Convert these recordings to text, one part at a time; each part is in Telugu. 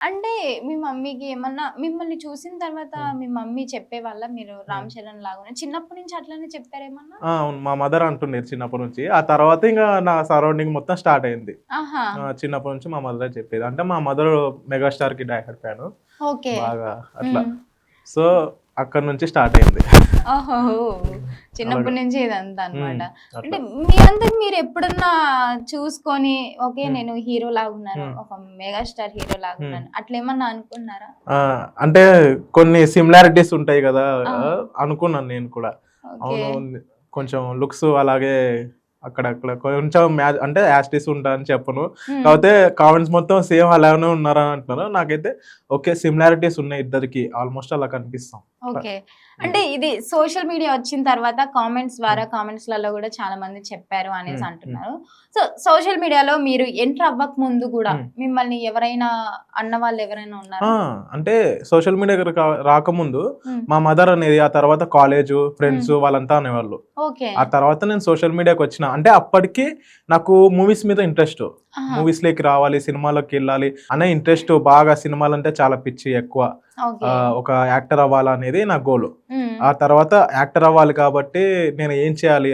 అంటే మీ మమ్మీకి ఏమన్నా మిమ్మల్ని చూసిన తర్వాత మీ మమ్మీ చెప్పేవాళ్ళ మీరు హ్మ్. రామ్ చరణ్ లాగానే చిన్నప్పటి నుంచి అట్లనే చెప్పారేమన్నా? అవును. మా మదర్ అంటుండేది చిన్నప్పటి నుంచి. ఆ తర్వాత ఇంగ నా సరౌండింగ్ మొత్తం స్టార్ట్ అయింది. ఆహా! చిన్నప్పటి నుంచి మా మదరే చెప్పేది. అంటే మా మదర్ మెగాస్టార్‌కి డై హార్డ్ ఫ్యాను. ఓకే. బాగా అట్లా. హ్మ్. సో, అక్కడి నుంచి స్టార్ట్ అయింది. ఓహో! హ్మ్. అలాగా. చిన్నప్పటి నుంచి ఇదంతా అన్నమాట. అంటే అట్లా. మీ అంతట మీరు ఎప్పుడన్నా చూసుకొని ఓకే. హ్మ్. నేను హీరో లాగున్నాను. హ్మ్. ఒక మెగాస్టార్ హీరో హ్మ్. లాగున్నాను. అట్లేమన్నా అనుకున్నారా? ఆ! అంటే కొన్ని సిమిలారిటీస్ ఉంటాయి గదా! ఆ! అనుకున్నాను నేను కూడా. ఓకే. అవును. కొంచెం లుక్స్ అలాగే అక్కడక్కడ కొంచెం అంటే యాజ్ టీజ్ ఉంటా అని చెప్పను. హ్మ్. కాపోతే కామెంట్స్ మొత్తం సేమ్ అలానే ఉన్నారా అంటున్నారు. నాకైతే ఓకే. సిమిలారిటీస్ ఉన్నాయి ఇద్దరికీ. ఆల్‌మోస్ట్ అలా కనిపిస్తాం. అట్లా. ఓకే. హ్మ్. అంటే ఇది సోషల్ మీడియా వచ్చిన తర్వాత కామెంట్స్ ద్వారా హ్మ్. కామెంట్స్‌లలో గూడా చాలా మంది చెప్పారు అనేసి హ్మ్. హ్మ్. అంటున్నారు. సో, సోషల్ మీడియాలో మీరు ఎంటర్ అవ్వక ముందు గూడా హ్మ్. మిమ్మల్ని ఎవరైనా అన్నవాళ్ళు ఎవరైనా ఆ! ఉన్నారా? అంటే సోషల్ మీడియాకి రాకముందు హ్మ్. మా మదర్ అనేది, ఆ తర్వాత కాలేజు, హ్మ్. ఫ్రెండ్స్ వాళ్ళంతా అనేవాళ్ళు. ఓకే. ఆ తర్వాత నేను సోషల్ మీడియాకొచ్చిన. అంటే అప్పటికి నాకు మూవీస్ మీద ఇంట్రెస్టు. ఆహా! మూవీస్‌లోకి రావాలి, సినిమాలోకెళ్ళాలి అనే ఇంట్రెస్టు బాగా సినిమాలంటే చాలా పిచ్చి ఎక్కువ. ఓకే. ఒక యాక్టర్ అవ్వాలనేది నా గోలు. హ్మ్. ఆ తర్వాత యాక్టర్ అవ్వాలి కాబట్టి నేను ఏం చేయాలి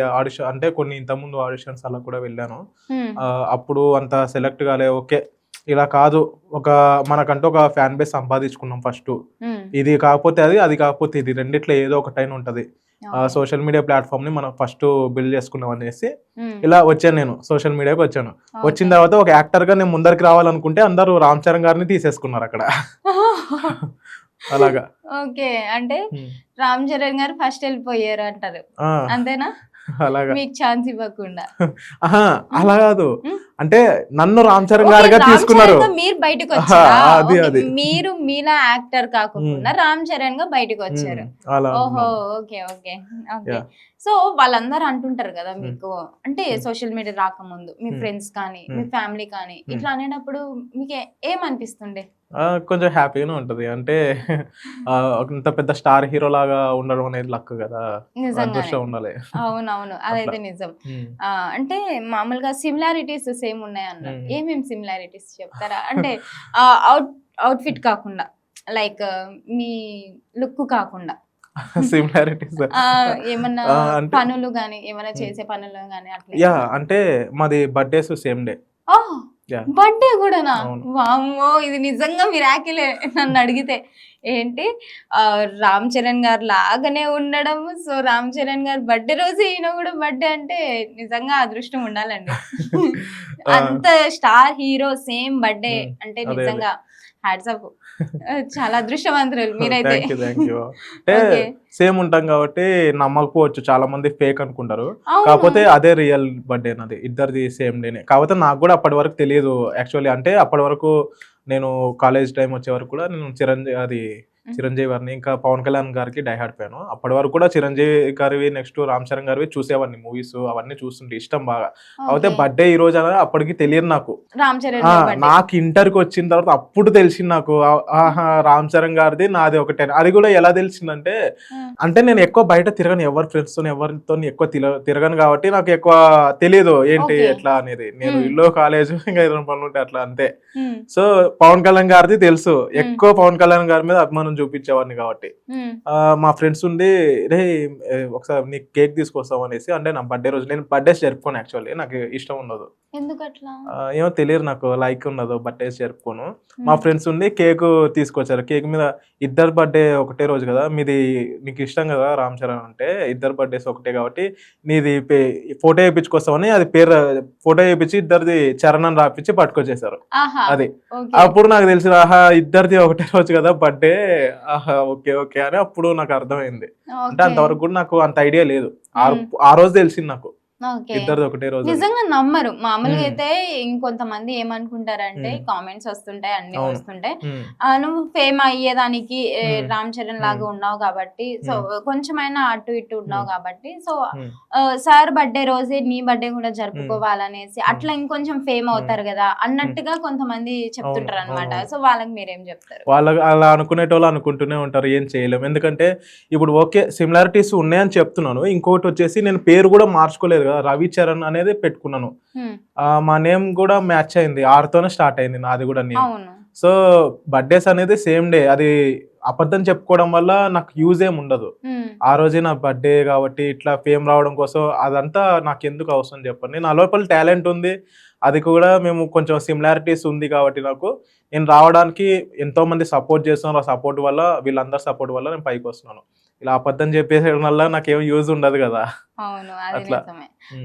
అంటే కొన్ని ఇంతకుముందు ఆడిషన్స్ అలా కూడా వెళ్ళాను. హ్మ్. అప్పుడు అంత సెలెక్ట్ కాలే. ఓకే. ఇలా కాదు. ఒక మనకంటూ ఒక ఫ్యాన్ బేస్ సంపాదించుకున్నాం ఫస్టు. హ్మ్. ఇది కాకపోతే అది, అది కాకపోతే ఇది. రెండిట్లో ఏదో ఒకటైన ఉంటది. ఓకే. సోషల్ మీడియా ప్లాట్‌ఫార్మ్‌ని మనం ఫస్టు బిల్డ్ చేసుకుందాం అనేసి హ్మ్. ఇలా వచ్చాను నేను. సోషల్ మీడియాకొచ్చాను. వచ్చిన ఓకే. తర్వాత ఒక యాక్టర్‌గా నేను ముందరికి రావాలనుకుంటే అందరూ రామ్ చరణ్ గారిని తీసేసుకున్నారక్కడ. అలాగా. ఓకే. అంటే హ్మ్. 'రామ్ చరణ్' గారు ఫస్ట్ ఎళ్ళిపోయారంటారు. ఆ! అంతేనా? అలాగా. మీకు ఛాన్స్ ఇవ్వకుండా. అహా! హ్మ్. అలా గాదు. హ్మ్. అంటే నన్ను రామ్ చరణ్ ఓకే. గారుగా 'రామ్ తీసుకున్నారు. చరణ్‌గా' మీరు అహా! బయటికొచ్చారా? అది. ఓకే. అది. మీరు మీలా యాక్టర్ హ్మ్. కాకోకుండా 'రామ్ చరణ్‌గా' హ్మ్. బయటికొచ్చారు. అలా ఓహో! ఉన్నాను. Okay. Okay. Okay. Yeah! So, వాళ్ళందరూ అంటుంటారు గదా! హ్మ్. మీకు అంటే హ్మ్. సోషల్ మీడియా రాకముందు మీ హ్మ్. ఫ్రెండ్స్ కానీ, మీ హ్మ్. ఫ్యామిలీ కానీ హ్మ్. ఇట్లా అనేటప్పుడు మీకు ఏమనిపిస్తుండే? కొంచెం హ్యాపీగానే ఉంటది. అంటే ఇంత పెద్ద స్టార్ హీరోలాగా ఉండడం అనేది లక్ గదా! నిజంగానే. అదృష్టం ఉండాలి. అవునవును. అట్లా. అదైతే నిజం. హ్మ్. అంటే మామూలుగా సిమిలారిటీస్ సేమ్ ఉన్నాయన్నారు. హ్మ్. ఏమేం సిమిలారిటీస్ చెప్తారా? అంటే అవుట్ అవుట్‌ఫిట్ కాకుండా లైక్ మీ లుక్ కాకుండా. సిమిలారిటీస్. ఏమన్నా అంటే పనులు గాని, ఏమన్నా హ్మ్. చేసే పనులు గాని అట్లేమన్నా? యాహ్! అంటే మాది బర్త్‌డేస్ సేమ్ డే. ఓహ్! యాహ్! బర్త్‌డే గూడానా? అవును. వామ్మో! ఇది నిజంగా మిరాకిలే నన్నడిగితే. ఏంటి 'రామ్ చరణ్' గారి లాగానే ఉండడం. సో, 'రామ్ చరణ్' గారి బర్త్‌డే రోజు ఈయన గూడా బర్త్‌డే అంటే నిజంగా అదృష్టం ఉండాలండి. ఆ! అంత స్టార్ హీరో సేమ్ బర్త్‌డే హ్మ్. అంటే అదే. అదే. నిజంగా హ్యాట్స్ ఆఫ్. చాలా అదృష్టవంతురాలు మీరైతే. Thank you. Thank you. అంటే ఓకే. సేమ్ ఉంటాం గాబట్టి నమ్మకపోవచ్చు. చాలా మంది ఫేక్ అనుకుంటారు. అవును. కాపోతే అదే రియల్ బర్త్‌డే నాది. ఇద్దరిది సేమ్ డేనే. కాపోతే నాకు గూడా అప్పటి వరకు తెలీదు. యాక్చువల్లీ అంటే అప్పటి వరకు నేను కాలేజ్ టైమ్ వచ్చే వరకు కూడా నేను హ్మ్. చిరంజీవి గారిని, ఇంకా పవన్ కళ్యాణ్ గారికి డై హార్డ్ ఫ్యాను. అప్పటి వరకు కూడా చిరంజీవి గారివి, నెక్స్ట్ రామ్ చరణ్ గారివి చూసేవాడిని మూవీస్ అవన్నీ చూస్తుంటే ఇష్టం బాగా. కాపోతే ఓకే. బర్త్‌డే ఈ రోజని అప్పటికి తెలియదు నాకు. 'రామ్ చరణ్' గారి బర్త్‌డే. నాకు ఇంటర్‌కొచ్చిన తర్వాత అప్పుడు తెలిసింది నాకు. హ్మ్. ఆహా! 'రామ్ చరణ్' గారిది నాది ఒకటేనా. అది గూడా ఎలా తెలిసిందంటే, హ్మ్. అంటే నేను ఎక్కువ బయట తిరగను. ఎవరి ఫ్రెండ్స్‌తోని ఎవరితోని ఎక్కువ తిరగను గాబట్టి నాకు ఎక్కువ తెలీదు. ఏంటి ఓకే. ఎట్లా అనేది. నేను హ్మ్. ఇల్లు, కాలేజు ఇంక ఏదైనా పనులుంటే అట్లా అంతే. హ్మ్. సో, పవన్ కళ్యాణ్ గారిది తెలుసు. హ్మ్. ఎక్కువ పవన్ కళ్యాణ్ గారి మీద అభిమానం చూపించేవాడిని గాబట్టి. హ్మ్. మా ఫ్రెండ్స్ ఉండి "రేయ్! ఒకసారి నీకు కేక్ తీసుకొస్తాం" అనేసి, అంటే నా బర్త్‌డే రోజు నేను బర్త్‌డేస్ జరుపుకోను యాక్చువల్లీ. నాకు ఇష్టం ఉండదు. ఎందుకట్లా? ఏమో తెలియదు నాకు లైక్ ఉండదు. బర్త్‌డేస్ జరుపుకోను. మా హ్మ్. ఫ్రెండ్స్ ఉండి కేకు తీసుకొచ్చారు. కేక్ మీద ఇద్దరి బర్త్‌డే ఒకటే రోజు గదా! నీకు ఇష్టం గదా! 'రామ్ చరణ్' అంటే ఇద్దరి బర్త్‌డేస్ ఒకటే కాబట్టి నీది ఫోటో ఏపిచ్చుకొస్తామని అది ఫోటో ఏపిచ్చి ఇద్దరిది చరణ్ అని రాపిచ్చి పట్టుకొచ్చేసారు. ఆహా! అది. ఓకే. అప్పుడు నాకు తెలిసింది. ఆహా! ఇద్దరిది ఒకటే రోజు గదా! బర్త్‌డే. ఆహా! ఓకే. ఓకే. అని అప్పుడు నాకు అర్థమైంది. అంటే ఓకే. అంతవరకు గూడా నాకు అంత ఐడియా లేదు. హ్మ్. ఆ రోజు తెలిసింది నాకు. ఓకే. ఇద్దరిది ఒకటే రోజని. నిజంగా నమ్మరు. మామూలుగా హ్మ్. అయితే ఇంకొంతమంది ఏమనుకుంటారంటే హ్మ్. కామెంట్స్ వస్తుంటాయి, అన్నీ అవును. వస్తుంటాయి. హ్మ్. నువ్వు ఫేమ్ అయ్యేదానికి హ్మ్. 'రామ్ చరణ్' హ్మ్. లాగా ఉన్నావు కాబట్టి, సో, హ్మ్. కొంచెమైనా అటు ఇటు ఉన్నావు హ్మ్. కాబట్టి, సో, హ్మ్. సార్ బర్త్‌డే రోజే నీ బర్త్‌డే కూడా హ్మ్. జరుపుకోవాలనేసి హ్మ్. అట్లా ఇంకొంచెం ఫేమ్ హ్మ్. అవుతారు గదా! హ్మ్. అన్నట్టుగా కొంతమంది అవును. చెప్తుంటారనమాట. అవునవును. సో, వాళ్ళకి మీరేం జెప్తారు? వాళ్ళకి అలా అనుకునేటోళ్ళు అనుకుంటూనే ఉంటారు. ఏం చేయలేం. ఎందుకంటే ఇప్పుడు ఓకే. సిమిలారిటీస్ ఉన్నాయని చెప్తున్నాను. ఇంకొకటొచ్చేసి నేను పేరు గూడా మార్చుకోలేదు గదా! రవిచరణ్ అనేది పెట్టుకున్నాను. హ్మ్. మా నేమ్ గూడా మ్యాచ్ అయింది. ఆర్‌తోనే స్టార్ట్ అయింది నాది గూడా నేమ్. అవును. సో బర్త్డేస్ అనేది సేమ్ డే, అది అబద్ధం చెప్పుకోవడం వల్ల నాకు యూజ్ ఏమి ఉండదు. ఆ రోజే నా బర్త్డే కాబట్టి ఇట్లా ఫేమ్ రావడం కోసం అదంతా నాకు ఎందుకు అవసరం చెప్పండి. నా లోపల టాలెంట్ ఉంది, అది కూడా మేము కొంచెం సిమిలారిటీస్ ఉంది కాబట్టి నాకు నేను రావడానికి ఎంతో మంది సపోర్ట్ చేస్తున్నారు. ఆ సపోర్ట్ వల్ల, వీళ్ళందరి సపోర్ట్ వల్ల నేను పైకి వస్తున్నాను. ఇలా అబద్ధం చెప్పేయడం వల్ల నాకేం యూజ్ ఉండదు కదా. అవును, అది అట్లా. నిజమే.